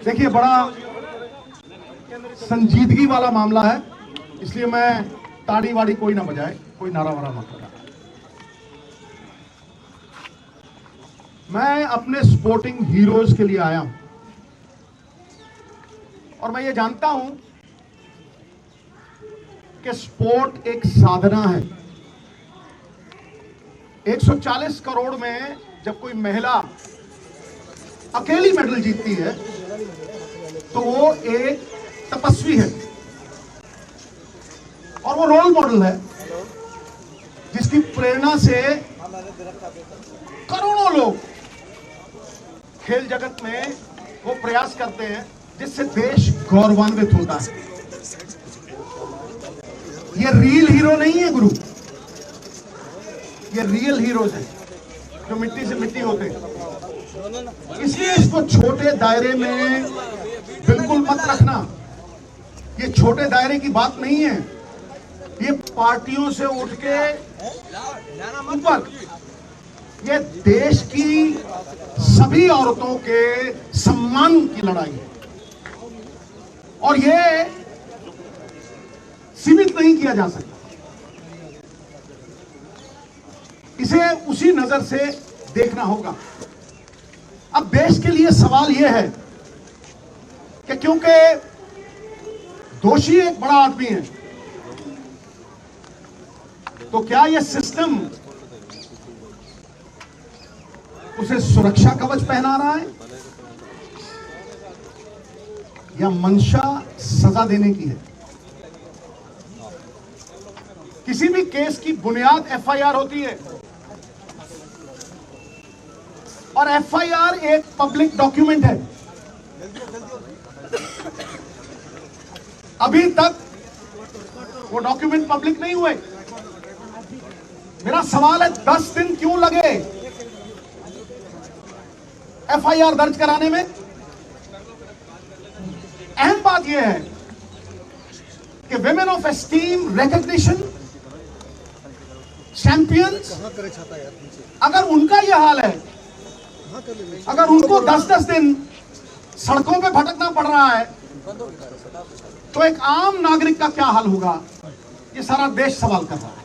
देखिए, बड़ा संजीदगी वाला मामला है, इसलिए मैं ताड़ी वाड़ी कोई ना बजाए, कोई नारा वारा मत लगा। मैं अपने स्पोर्टिंग हीरोज के लिए आया हूं और मैं ये जानता हूं कि स्पोर्ट एक साधना है। 140 करोड़ में जब कोई महिला अकेली मेडल जीतती है तो वो एक तपस्वी है और वो रोल मॉडल है जिसकी प्रेरणा से करोड़ों लोग खेल जगत में वो प्रयास करते हैं जिससे देश गौरवान्वित होता है। ये रियल हीरो नहीं है गुरु, ये रियल हीरोज हैं जो मिट्टी से मिट्टी होते हैं। इसलिए इसको छोटे दायरे में बिल्कुल मत रखना। ये छोटे दायरे की बात नहीं है, ये पार्टियों से उठ के ऊपर ये देश की सभी औरतों के सम्मान की लड़ाई है और ये सीमित नहीं किया जा सकता। इसे उसी नजर से देखना होगा। अब देश के लिए सवाल यह है कि क्योंकि दोषी एक बड़ा आदमी है, तो क्या यह सिस्टम उसे सुरक्षा कवच पहना रहा है या मंशा सजा देने की है? किसी भी केस की बुनियाद एफआईआर होती है और एफआईआर एक पब्लिक डॉक्यूमेंट है। अभी तक वो डॉक्यूमेंट पब्लिक नहीं हुए। मेरा सवाल है, 10 दिन क्यों लगे एफआईआर दर्ज कराने में? अहम बात यह है कि women of esteem, recognition, champions, अगर उनका यह हाल है, अगर उनको 10-10 दिन सड़कों पे भटकना पड़ रहा है, तो एक आम नागरिक का क्या हाल होगा? ये सारा देश सवाल कर रहा है।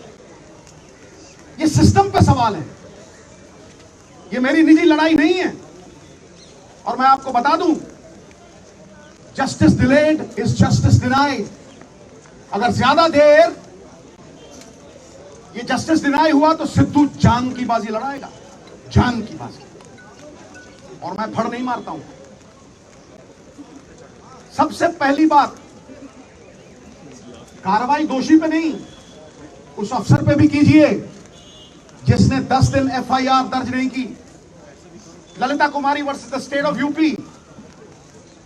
ये सिस्टम पे सवाल है, ये मेरी निजी लड़ाई नहीं है। और मैं आपको बता दूं, justice delayed is justice denied. अगर ज्यादा देर ये जस्टिस डिनाई हुआ तो सिद्धू जान की बाजी लड़ाएगा, जान की बाजी। और मैं फड़ नहीं मारता हूं। सबसे पहली बात, कार्रवाई दोषी पे नहीं, उस अफसर पे भी कीजिए जिसने 10 दिन एफआईआर दर्ज नहीं की। Lalita Kumari versus the state of UP,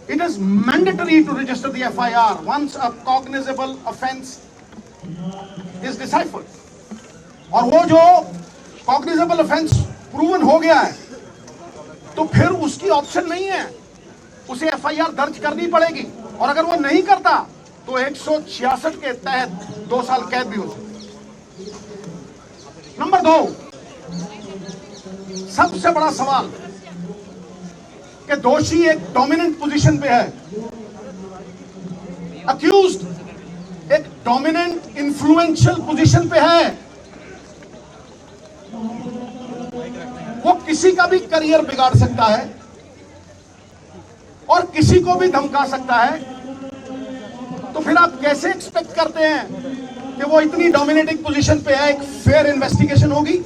it is mandatory to register the FIR once a cognizable offense is deciphered. और वो जो cognizable offense proven हो गया है तो फिर उसकी ऑप्शन नहीं है, उसे FIR दर्ज करनी पड़ेगी। और अगर वो नहीं करता तो 166 के तहत 2 साल कैद भी हो सकती। नंबर 2, सबसे बड़ा सवाल कि दोषी एक डोमिनेंट पोजीशन पे है, अक्यूज्ड एक डोमिनेंट इन्फ्लुएंशियल पोजीशन पे है, वो किसी का भी करियर बिगाड़ सकता है और किसी को भी धमका सकता है। तो फिर आप कैसे एक्सपेक्ट करते हैं कि वो इतनी डोमिनेटिंग पोजीशन पे है, एक फेयर इन्वेस्टिगेशन होगी?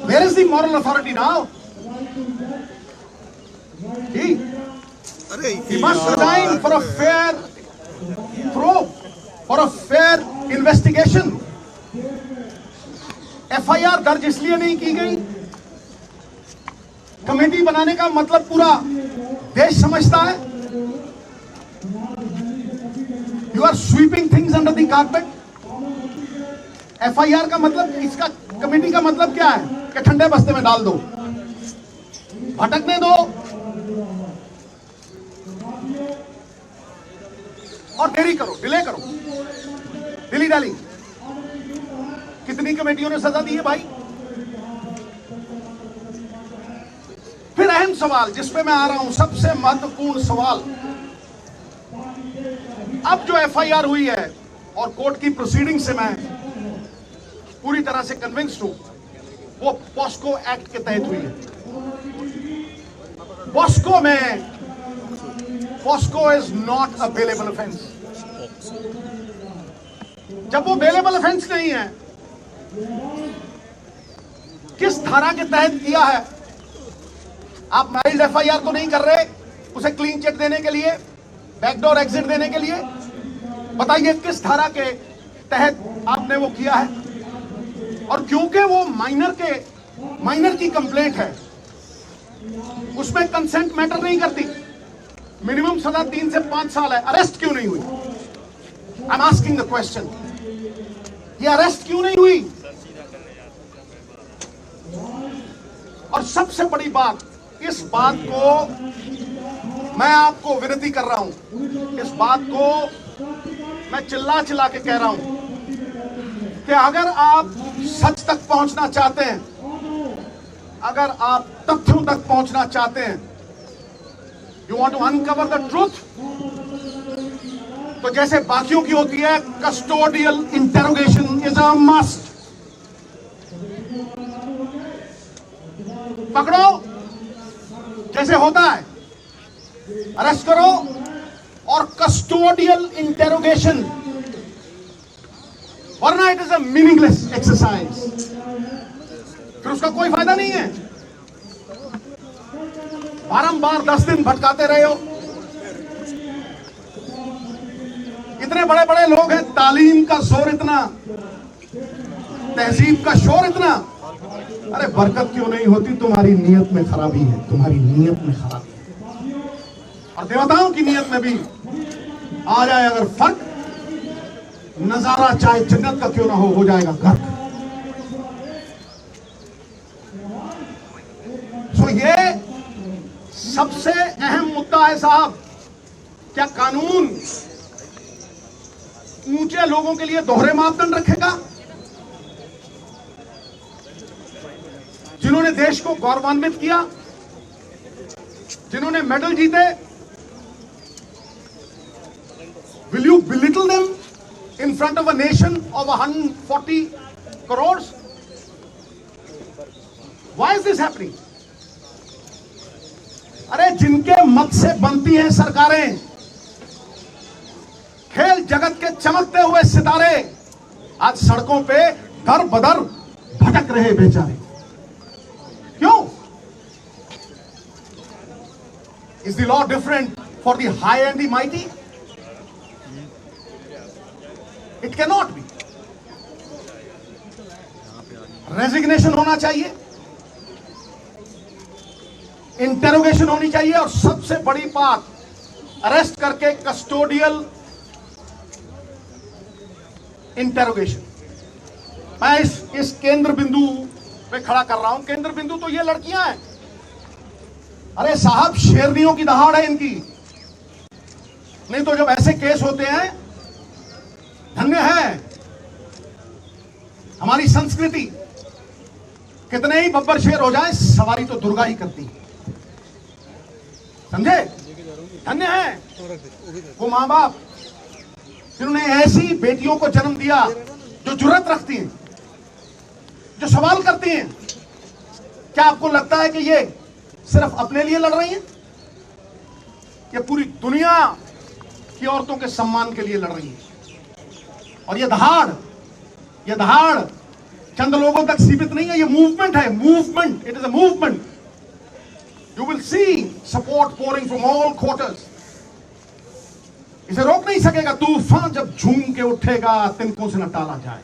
Where is the moral authority now? He must resign for a fair probe, for a fair investigation. FIR दर्ज इसलिए नहीं की गई, कमेटी बनाने का मतलब पूरा देश समझता है। You are sweeping things under the carpet. FIR का मतलब, इसका कमेटी का मतलब क्या है कि ठंडे बस्ते में डाल दो, भटकने दो और देरी करो, डिले करो, दिली डाली। कितनी कमेटियों ने सजा दी है भाई? फिर अहम सेकंड सवाल जिस पे मैं आ रहा हूं, सबसे महत्वपूर्ण सवाल, अब जो एफआईआर हुई है और कोर्ट की प्रोसीडिंग से मैं पूरी तरह से कन्विंस्ड हूं, वो पॉस्को एक्ट के तहत हुई है। पॉस्को में, POCSO is not a bailable offence. जब वो बेलेबल ऑफेंस नहीं है, किस धारा के तहत किया है? आप माइल्ड एफआईआर तो नहीं कर रहे उसे क्लीन चिट देने के लिए, बैकडोर एग्जिट देने के लिए। बताइए किस धारा के तहत आपने वो किया है? और क्योंकि वो माइनर की कंप्लेंट है, उसमें कंसेंट मैटर नहीं करती। मिनिमम सजा 3 से 5 साल है। अरेस्ट क्यों नहीं हुई? I am asking the question, ये अरेस्ट क्यों नहीं हुई? और सबसे बड़ी बात, इस बात को मैं आपको विनती कर रहा हूं, इस बात को मैं चिल्ला चिल्ला के कह रहा हूं कि अगर आप सच तक पहुंचना चाहते हैं, अगर आप तथ्यों तक पहुंचना चाहते हैं, you want to uncover the truth, तो जैसे बाकियों की होती है, custodial interrogation is a must. पकड़ो जैसे होता है, अरेस्ट करो और कस्टोडियल इंटेरोगेशन, वरना it is a meaningless exercise, फिर उसका कोई फायदा नहीं है। बारंबार 10 दिन भटकाते रहे हो। इतने बड़े बड़े लोग हैं, तालीम का जोर इतना, तहजीब का शोर इतना, अरे बरकत क्यों नहीं होती? तुम्हारी नीयत में खराबी है, तुम्हारी नीयत में खराबी है। और देवताओं की नीयत में भी आ जाए अगर फर्क, नजारा चाहे जन्नत का क्यों ना हो जाएगा गर्क। सो ये सबसे अहम मुद्दा है साहब। क्या कानून ऊंचे लोगों के लिए दोहरे मापदंड रखेगा? जिन्होंने देश को गौरवान्वित किया, जिन्होंने मेडल जीते, will you belittle them in front of a nation of 140 crore? Why is this happening? अरे जिनके मत से बनती हैं सरकारें, खेल जगत के चमकते हुए सितारे, आज सड़कों पे दर बदर भटक रहे बेचारे। क्यों? Is the law different for the high and the mighty? It cannot be. Resignation होना चाहिए, इंटेरोगेशन होनी चाहिए, और सबसे बड़ी बात, अरेस्ट करके कस्टोडियल इंटेरोगेशन। मैं इस केंद्र बिंदु पे खड़ा कर रहा हूं। केंद्र बिंदु तो ये लड़कियां हैं। अरे साहब, शेरनियों की दहाड़ है इनकी। नहीं तो जब ऐसे केस होते हैं, धन्य है हमारी संस्कृति, कितने ही बब्बर शेर हो जाए, सवारी तो दुर्गा ही करती है। समझे? धन्य है वो मां बाप जिन्होंने ऐसी बेटियों को जन्म दिया जो जुर्रत रखती हैं, जो सवाल करती हैं। क्या आपको लगता है कि ये सिर्फ अपने लिए लड़ रही हैं? ये पूरी दुनिया की औरतों के सम्मान के लिए लड़ रही हैं। और ये दहाड़ चंद लोगों तक सीमित नहीं है, ये मूवमेंट है, movement. It is a movement. You will see support pouring from all quarters. इसे रोक नहीं सकेगा तूफान, जब झूम के उठेगा तिनकों से न टाला जाए।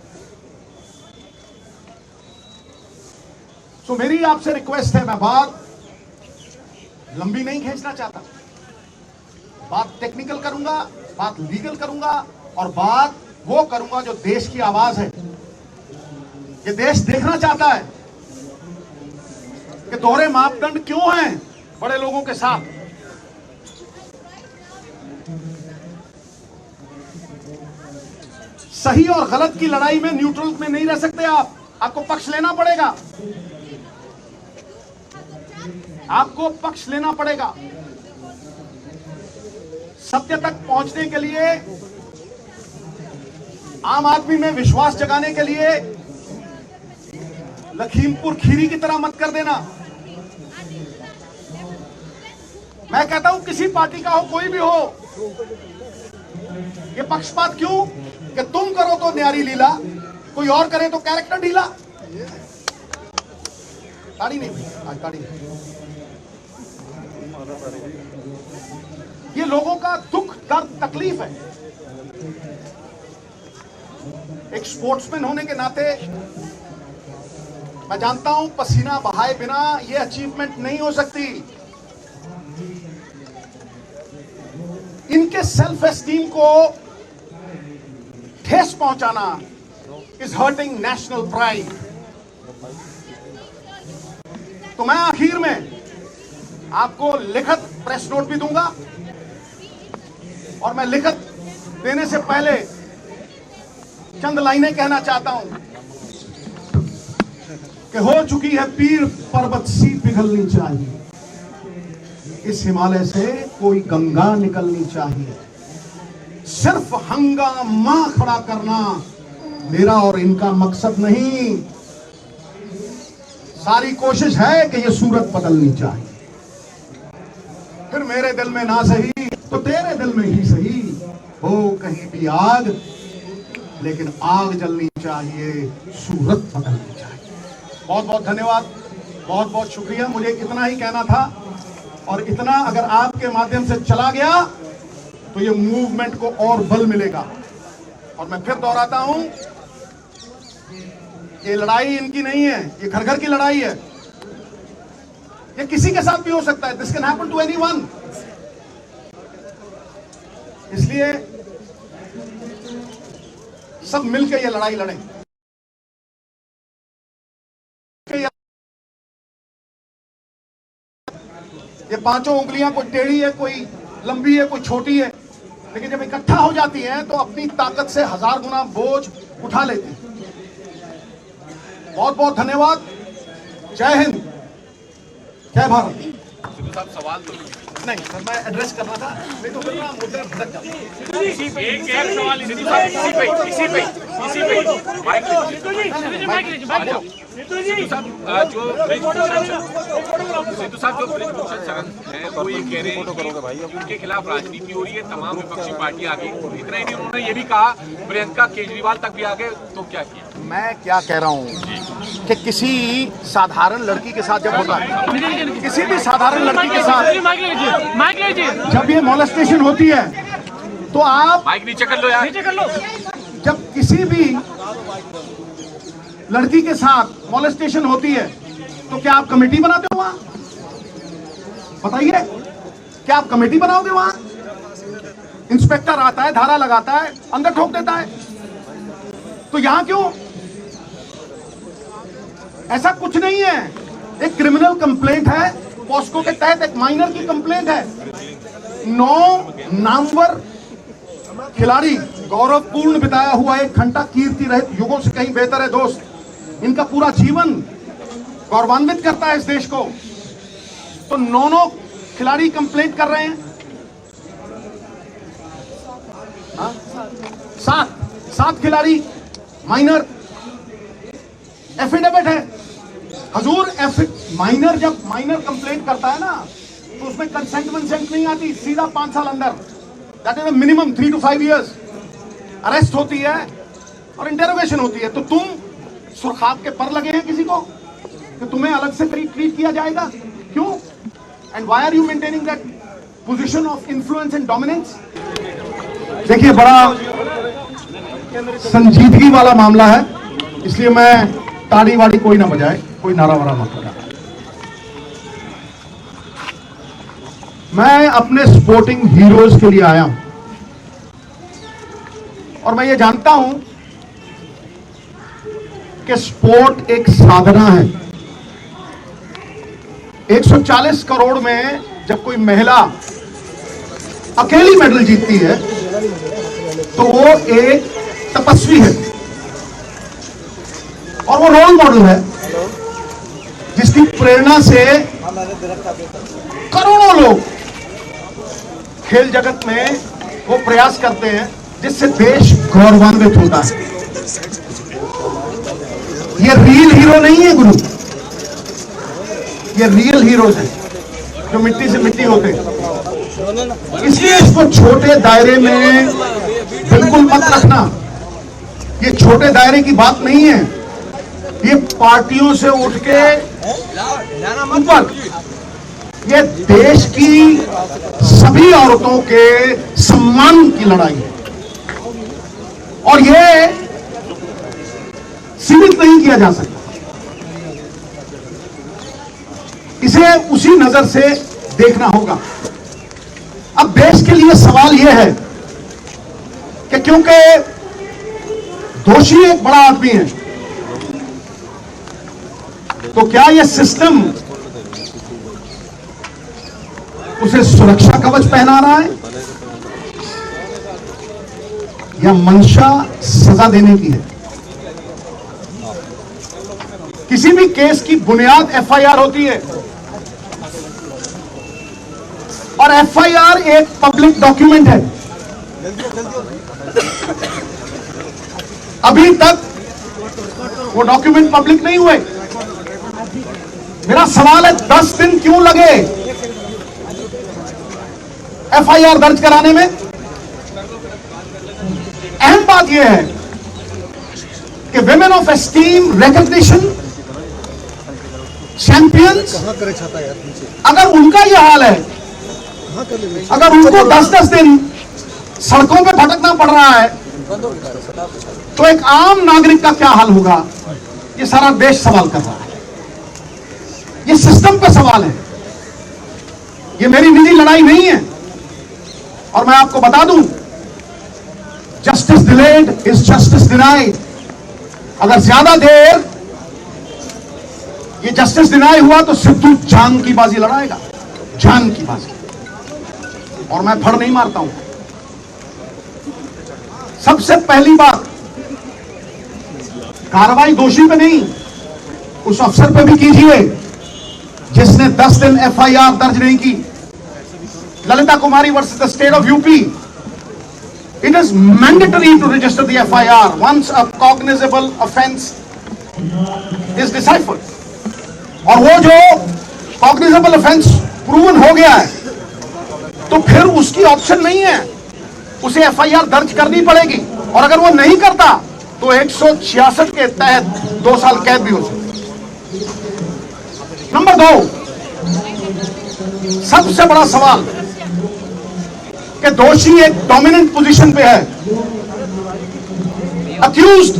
सो मेरी आपसे रिक्वेस्ट है, मैं बात लंबी नहीं खींचना चाहता, बात टेक्निकल करूंगा, बात लीगल करूंगा, और बात वो करूंगा जो देश की आवाज है। ये देश देखना चाहता है कि दोहरे मापदंड क्यों हैं बड़े लोगों के साथ। सही और गलत की लड़ाई में न्यूट्रल में नहीं रह सकते आप, आपको पक्ष लेना पड़ेगा। आपको पक्ष लेना पड़ेगा। सत्य तक पहुंचने के लिए, आम आदमी में विश्वास जगाने के लिए लखीमपुर खीरी की तरह मत कर देना। मैं कहता हूं किसी पार्टी का हो, कोई भी हो, ये पक्षपात क्यों कि तुम करो तो न्यारी लीला, कोई और करे तो कैरेक्टर ढीला। ताड़ी नहीं भाई, आज ताड़ी नहीं। ये लोगों का दुख, दर्द, तकलीफ है। एक स्पोर्ट्समैन होने के नाते मैं जानता हूं पसीना बहाए बिना ये अचीवमेंट नहीं हो सकती। इनके सेल्फ एस्टीम को ठेस पहुंचाना इज हर्टिंग नेशनल प्राइड। तो मैं आखिर में आपको लिखित प्रेस नोट भी दूंगा, और मैं लिखित देने से पहले चंद लाइनें कहना चाहता हूं कि हो चुकी है पीर पर्वत सी पिघलनी चाहिए, इस हिमालय से कोई गंगा निकलनी चाहिए। सिर्फ हंगामा खड़ा करना मेरा और इनका मकसद नहीं, सारी कोशिश है कि यह सूरत बदलनी चाहिए। फिर मेरे दिल में ना सही तो तेरे दिल में ही सही, हो कहीं भी आग, लेकिन आग जलनी चाहिए, सूरत बदलनी चाहिए। बहुत बहुत धन्यवाद, बहुत बहुत शुक्रिया। मुझे इतना ही कहना था, और इतना अगर आपके माध्यम से चला गया तो ये मूवमेंट को और बल मिलेगा। और मैं फिर दोहराता हूं, ये लड़ाई इनकी नहीं है, ये घर घर की लड़ाई है। ये किसी के साथ भी हो सकता है, this can happen to anyone. इसलिए सब मिलकर ये लड़ाई लड़ें। ये पांचों उंगलियां कोई टेढ़ी है, कोई लंबी है, कोई छोटी है, लेकिन जब इकट्ठा हो जाती हैं तो अपनी ताकत से 1000 गुना बोझ उठा लेती हैं। बहुत बहुत धन्यवाद। जय हिंद, जय भारत। साहब सवाल तो नहीं सर, मैं एड्रेस करना था, नहीं तो फिर ना मुद्दे भटक जाते। एक सवाल इसी पे माइक सिद्धू साहब जो ब्रिज भूषण शरण है वो ये कह रहे हैं कि उनके खिलाफ राजनीति हो रही है, तमाम विपक्षी पार्टी आ गई। इतना ही नहीं, उन्होंने ये भी कहा प्रियंका केजरीवाल तक भी आ गए, तो क्या किया? मैं क्या कह रहा हूँ कि किसी साधारण लड़की के साथ जब होता है, किसी भी साधारण लड़की के साथ जब ये मोलेस्टेशन होती है, तो आप माइक नीचे कर लो यार, नीचे कर लो। जब किसी भी लड़की के साथ मोलेस्टेशन होती है तो क्या आप कमेटी बनाते हो वहां? बताइए, क्या आप कमेटी बनाओगे वहां? इंस्पेक्टर आता है, धारा लगाता है, अंदर ठोक देता है। तो यहां क्यों? ऐसा कुछ नहीं है। एक क्रिमिनल कंप्लेंट है, पॉस्को के तहत एक माइनर की कंप्लेंट है। 9 नामवर खिलाड़ी, गौरवपूर्ण बिताया हुआ एक घंटा, कीर्ति रहित, युगों से कहीं बेहतर है दोस्त। इनका पूरा जीवन गौरवान्वित करता है इस देश को। तो 9 खिलाड़ी कंप्लेंट कर रहे हैं, 7 खिलाड़ी माइनर। एफिडेविट है हजूर, माइनर जब माइनर कंप्लेंट करता है ना, तो उसमें कंसेंट नहीं आती, सीधा 5 साल अंदर, that is minimum 3 to 5 years। Arrest होती है और इंटेरोगेशन होती है। तो तुम सुरखाब के पर लगे हैं किसी को कि तुम्हें अलग से ट्रीट किया जाएगा? क्यों? And why are you maintaining that position of influence and dominance? देखिए, बड़ा संजीदगी वाला मामला है, इसलिए मैं ताड़ी वाड़ी कोई ना बजाए, कोई नारा वारा मत बजाए। मैं अपने स्पोर्टिंग हीरोज के लिए आया हूं, और मैं ये जानता हूं कि स्पोर्ट एक साधना है। 140 करोड़ में जब कोई महिला अकेली मेडल जीतती है तो वो एक तपस्वी है, और वो रोल मॉडल है जिसकी प्रेरणा से करोड़ों लोग खेल जगत में वो प्रयास करते हैं जिससे देश गौरवान्वित होता है। ये रियल हीरो नहीं है गुरु, ये रियल हीरोज हैं जो मिट्टी से मिट्टी होते हैं। इसलिए इसको छोटे दायरे में बिल्कुल मत रखना। ये छोटे दायरे की बात नहीं है, ये पार्टियों से उठ के ऊपर ये देश की सभी औरतों के सम्मान की लड़ाई है और ये सीमित नहीं किया जा सकता। इसे उसी नजर से देखना होगा। अब देश के लिए सवाल यह है कि क्योंकि दोषी एक बड़ा आदमी है, तो क्या यह सिस्टम उसे सुरक्षा कवच पहना रहा है या मंशा सजा देने की है? किसी भी केस की बुनियाद एफआईआर होती है और एफआईआर एक पब्लिक डॉक्यूमेंट है। अभी तक वो डॉक्यूमेंट पब्लिक नहीं हुए। मेरा सवाल है 10 दिन क्यों लगे एफआईआर दर्ज कराने में? अहम बात यह है कि women of esteem, recognition, champions, अगर उनका यह हाल है, अगर उनको 10-10 दिन सड़कों पे भटकना पड़ रहा है, तो एक आम नागरिक का क्या हाल होगा? ये सारा देश सवाल कर रहा है। ये सिस्टम का सवाल है, ये मेरी निजी लड़ाई नहीं है। और मैं आपको बता दूं, justice delayed is justice denied. अगर ज्यादा देर ये जस्टिस डिनाई हुआ तो सिद्धू जान की बाजी लड़ाएगा, जान की बाजी। और मैं फड़ नहीं मारता हूं। सबसे पहली बात, कार्रवाई दोषी पे नहीं, उस अफसर पे भी कीजिए जिसने 10 दिन एफआईआर दर्ज नहीं की। Lalita Kumari versus the state of UP, it is mandatory to register the FIR once a cognizable offense is deciphered. और वो जो cognizable offense proven हो गया है, तो फिर उसकी ऑप्शन नहीं है, उसे FIR दर्ज करनी पड़ेगी। और अगर वो नहीं करता तो 166 के तहत 2 साल कैद भी हो सकती है। नंबर 2, सबसे बड़ा सवाल कि दोषी एक डोमिनेंट पोजीशन पे है, अक्यूज्ड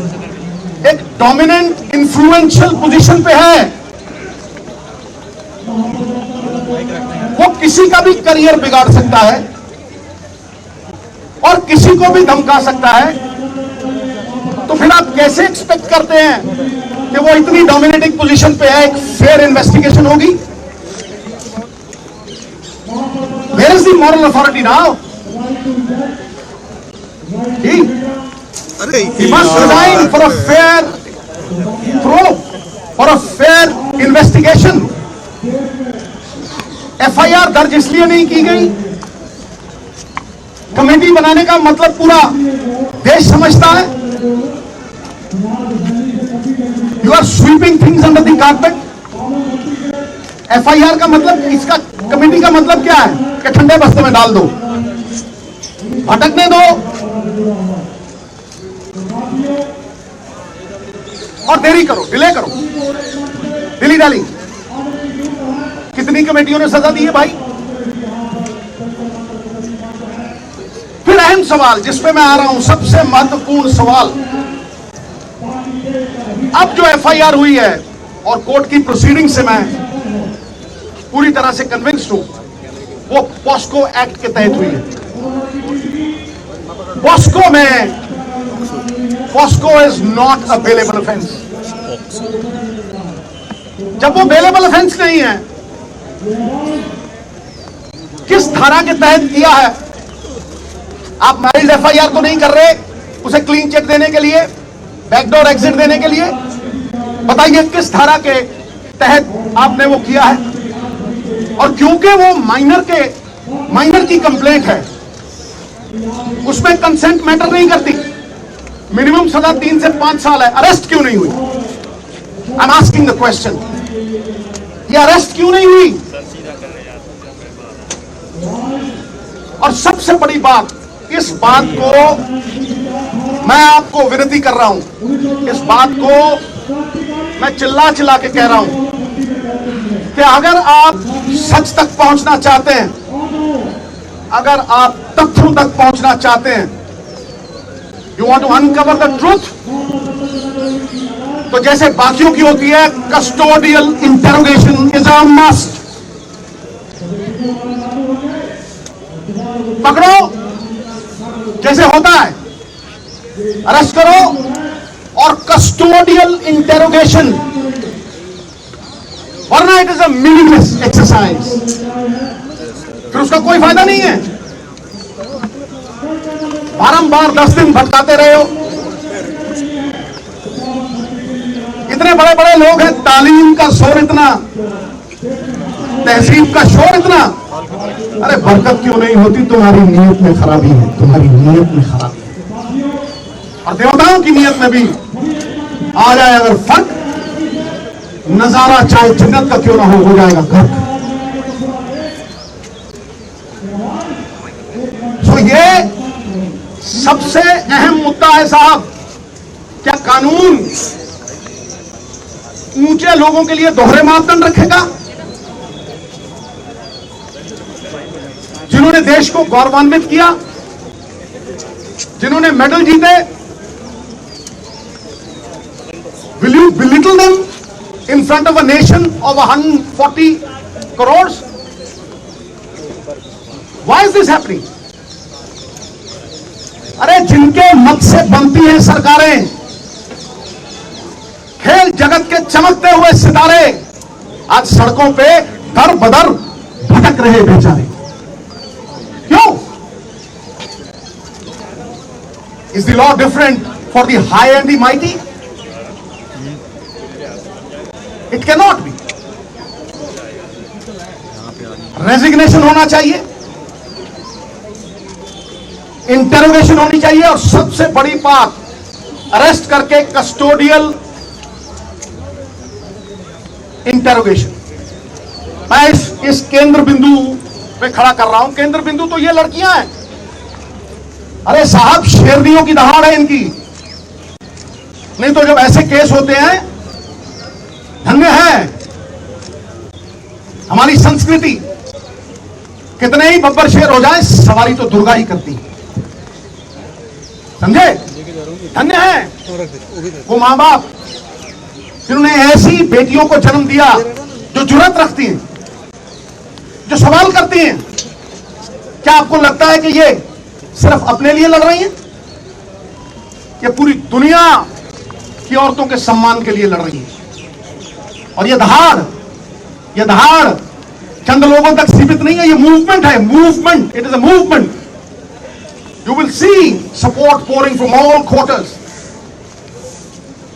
एक डोमिनेंट इन्फ्लुएंशियल पोजीशन पे है। वो किसी का भी करियर बिगाड़ सकता है और किसी को भी धमका सकता है। तो फिर आप कैसे एक्सपेक्ट करते हैं कि वो इतनी डोमिनेटिंग पोजीशन पे है, एक फेयर इन्वेस्टिगेशन होगी? Where is the moral authority now? He must resign for a fair probe, for a fair investigation. FIR दर्ज इसलिए नहीं की गई, कमेटी बनाने का मतलब पूरा देश समझता है। You are sweeping things under the carpet. FIR का मतलब, इसका कमेटी का मतलब क्या है कि ठंडे बस्ते में डाल दो, भटकने दो और देरी करो, डिले करो, डिली डाली। कितनी कमेटियों ने सजा दी है भाई? फिर अहम सवाल जिस पे मैं आ रहा हूं, सबसे महत्वपूर्ण सवाल, अब जो एफआईआर हुई है और कोर्ट की प्रोसीडिंग से मैं पूरी तरह से कन्विंस्ड हूं, वो पॉस्को एक्ट के तहत हुई है। पॉस्को में, POCSO is not a bailable offence. जब वो बेलेबल ऑफेंस नहीं है, किस धारा के तहत किया है? आप मैरिज एफआईआर तो नहीं कर रहे उसे क्लीन चिट देने के लिए, बैकडोर एग्जिट देने के लिए? बताइए किस धारा के तहत आपने वो किया है। और क्योंकि वो माइनर की कंप्लेंट है, उसमें कंसेंट मैटर नहीं करती। मिनिमम सजा 3 से 5 साल है, अरेस्ट क्यों नहीं हुई? I am asking the question, ये अरेस्ट क्यों नहीं हुई? और सबसे बड़ी बात, इस बात को मैं आपको विनती कर रहा हूं, इस बात को मैं चिल्ला चिल्ला के कह रहा हूं कि अगर आप सच तक पहुंचना चाहते हैं, अगर आप तथ्यों तक पहुंचना चाहते हैं, you want to uncover the truth, तो जैसे बाकियों की होती है, custodial interrogation is a must. पकड़ो जैसे होता है, अरेस्ट करो और कस्टोडियल इंटरोगेशन, वरना it is a meaningless exercise, फिर उसका कोई फायदा नहीं है। बारंबार 10 दिन भटकाते रहे हो, इतने बड़े बड़े लोग हैं, तालीम का शोर इतना, तहजीब का शोर इतना, अरे बरकत क्यों नहीं होती? तुम्हारी नीयत में खराबी है, तुम्हारी नीयत में खराबी है। और देवताओं की नीयत में भी आ जाए अगर फर्क, नजारा चाहे जन्नत का क्यों ना हो जाएगा गर्क। तो ये सबसे अहम मुद्दा है साहब। क्या कानून ऊंचे लोगों के लिए दोहरे मापदंड रखेगा? जिन्होंने देश को गौरवान्वित किया, जिन्होंने मेडल जीते, will you belittle them in front of a nation of 140 crores? Why is this happening? अरे जिनके मत से बनती हैं सरकारें, खेल जगत के चमकते हुए सितारे, आज सड़कों पे दर बदर भटक रहे बेचारे। क्यों? Is the law different for the high and the mighty? It cannot be. Resignation होना चाहिए, इंटरोगेशन होनी चाहिए, और सबसे बड़ी बात, अरेस्ट करके कस्टोडियल इंटरोगेशन। मैं इस केंद्र बिंदु पे खड़ा कर रहा हूं। केंद्र बिंदु तो ये लड़कियां हैं। अरे साहब, शेरनियों की दहाड़ है इनकी। नहीं तो जब ऐसे केस होते हैं, धन्य है हमारी संस्कृति, कितने ही बब्बर शेर हो जाए, सवारी तो दुर्गा ही करती है, समझे? धन्य है वो मां बाप जिन्होंने ऐसी बेटियों को जन्म दिया जो जुर्रत रखती हैं, जो सवाल करती हैं। क्या आपको लगता है कि ये सिर्फ अपने लिए लड़ रही हैं? ये पूरी दुनिया की औरतों के सम्मान के लिए लड़ रही है। और ये दहाड़ चंद लोगों तक सीमित नहीं है, ये मूवमेंट है, movement. It is a movement. You will see support pouring from all quarters.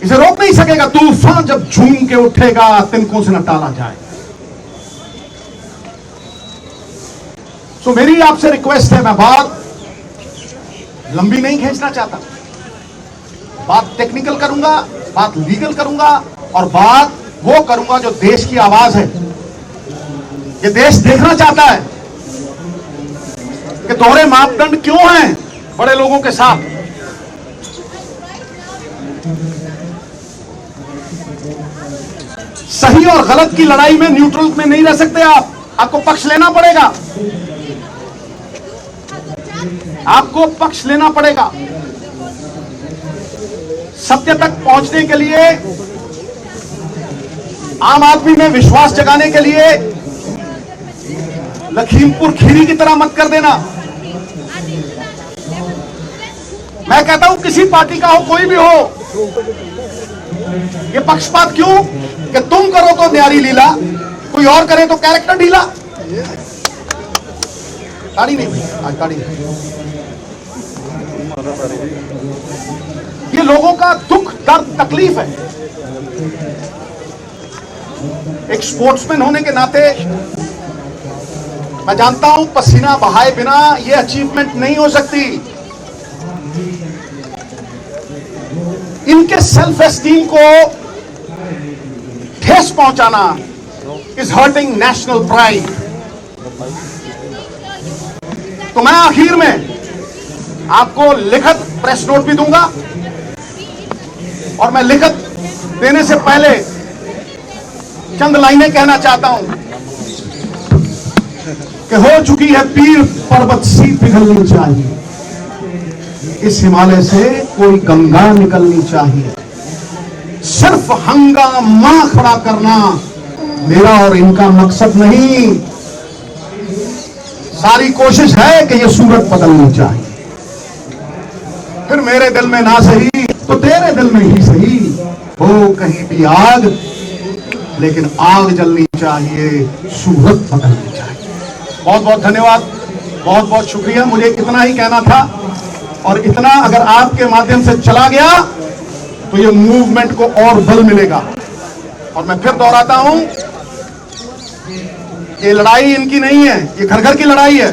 इसे रोक नहीं सकेगा तूफान, जब झूम के उठेगा तिनकों से न टाला जाए। तो मेरी आपसे रिक्वेस्ट है, मैं बात लंबी नहीं खींचना चाहता, बात टेक्निकल करूंगा, बात लीगल करूंगा, और बात वो करूंगा जो देश की आवाज है। ये देश देखना चाहता है कि दोहरे मापदंड क्यों हैं बड़े लोगों के साथ। सही और गलत की लड़ाई में न्यूट्रल में नहीं रह सकते आप, आपको पक्ष लेना पड़ेगा, आपको पक्ष लेना पड़ेगा। सत्य तक पहुंचने के लिए, आम आदमी में विश्वास जगाने के लिए लखीमपुर खीरी की तरह मत कर देना। मैं कहता हूं किसी पार्टी का हो, कोई भी हो, ये पक्षपात क्यों कि तुम करो तो न्यारी लीला, कोई और करे तो कैरेक्टर ढीला। ताड़ी नहीं भाई, आज ताड़ी नहीं। ये लोगों का दुख, दर्द, तकलीफ है। एक स्पोर्ट्समैन होने के नाते मैं जानता हूं पसीना बहाए बिना यह अचीवमेंट नहीं हो सकती। इनके सेल्फ एस्टीम को ठेस पहुंचाना इज हर्टिंग नेशनल प्राइड। तो मैं आखिर में आपको लिखित प्रेस नोट भी दूंगा और मैं लिखित देने से पहले चंद लाइनें कहना चाहता हूं कि हो चुकी है पीर पर्वत सी पिघलनी चाहिए, इस हिमालय से कोई गंगा निकलनी चाहिए। सिर्फ हंगामा खड़ा करना मेरा और इनका मकसद नहीं, सारी कोशिश है कि यह सूरत बदलनी चाहिए। फिर मेरे दिल में ना सही तो तेरे दिल में ही सही हो कहीं भी आग, लेकिन आग जलनी चाहिए, सूरत बदलनी चाहिए। बहुत बहुत धन्यवाद, बहुत बहुत शुक्रिया। मुझे इतना ही कहना था और इतना अगर आपके माध्यम से चला गया तो ये मूवमेंट को और बल मिलेगा। और मैं फिर दोहराता हूं, ये लड़ाई इनकी नहीं है, ये घर घर की लड़ाई है।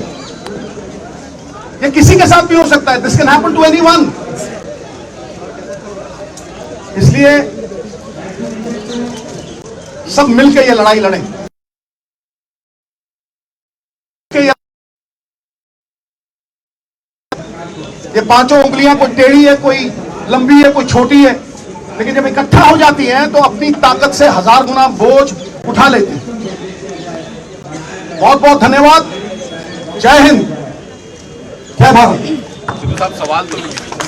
ये किसी के साथ भी हो सकता है, this can happen to anyone. इसलिए सब मिलकर ये लड़ाई लड़ें। ये पांचों उंगलियां कोई टेढ़ी है, कोई लंबी है, कोई छोटी है, लेकिन जब इकट्ठा हो जाती हैं तो अपनी ताकत से 1000 गुना बोझ उठा लेती हैं। बहुत बहुत धन्यवाद। जय हिंद, जय भारत। सिद्धू साहब सवाल तो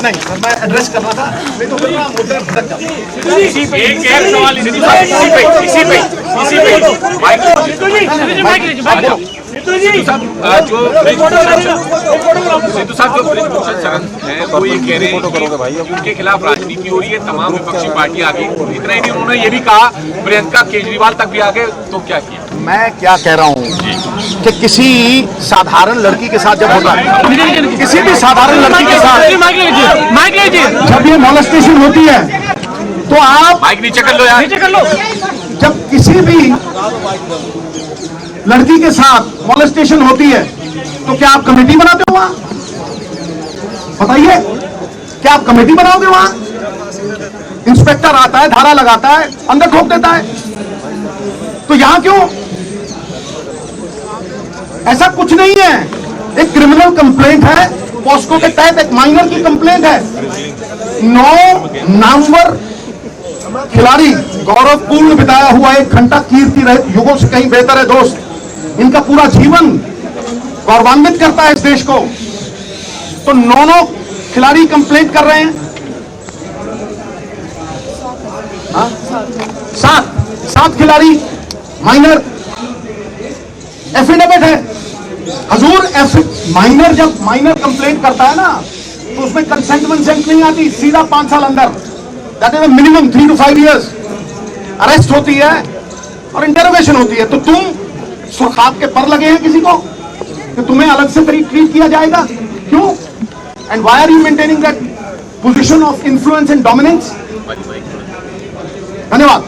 नहीं, मैं एड्रेस करना था, नहीं तो फिर मैं मुद्दा भटक जाता। इसी पे एक सवाल सिद्धू साहब इसी पे सिद्धू साहब जो ब्रिज भूषण शरण है वो ये कह रहे हैं कि उनके खिलाफ राजनीति हो रही है, तमाम विपक्षी पार्टी आ गई। इतना ही नहीं, उन्होंने ये भी कहा प्रियंका केजरीवाल तक भी आ गए, तो क्या किया? मैं क्या कह रहा हूं कि किसी साधारण लड़की के साथ जब होता है, किसी भी साधारण लड़की के साथ जब ये मॉलेस्टेशन होती है तो आप माइक नीचे कर लो यार, नीचे कर लो। जब किसी भी लड़की के साथ मॉलेस्टेशन होती है तो क्या आप कमेटी बनाते हो वहां? बताइए, क्या आप कमेटी बनाओगे वहां? इंस्पेक्टर आता है, धारा लगाता है, अंदर ठोक देता है। तो यहां क्यों? ऐसा कुछ नहीं है। एक क्रिमिनल कंप्लेंट है, पॉस्को के तहत एक माइनर की कंप्लेंट है। 9 नामवर खिलाड़ी गौरवपूर्ण बिताया हुआ 1 घंटा कीर्ति रहित युगों से कहीं बेहतर है दोस्त। इनका पूरा जीवन गौरवान्वित करता है इस देश को। तो 9 खिलाड़ी कंप्लेंट कर रहे हैं, 7 खिलाड़ी माइनर एफिडेविट है। हजूर, माइनर जब माइनर कंप्लेंट करता है ना तो उसमें कंसेंट नहीं आती, सीधा 5 साल अंदर, that is minimum 3 to 5 years arrest होती है और इंटरोगेशन होती है। तो तुम सुरखाब के पर लगे हैं किसी को कि तुम्हें अलग से ट्रीट किया जाएगा? क्यों? And why are you maintaining that position of influence and dominance? धन्यवाद।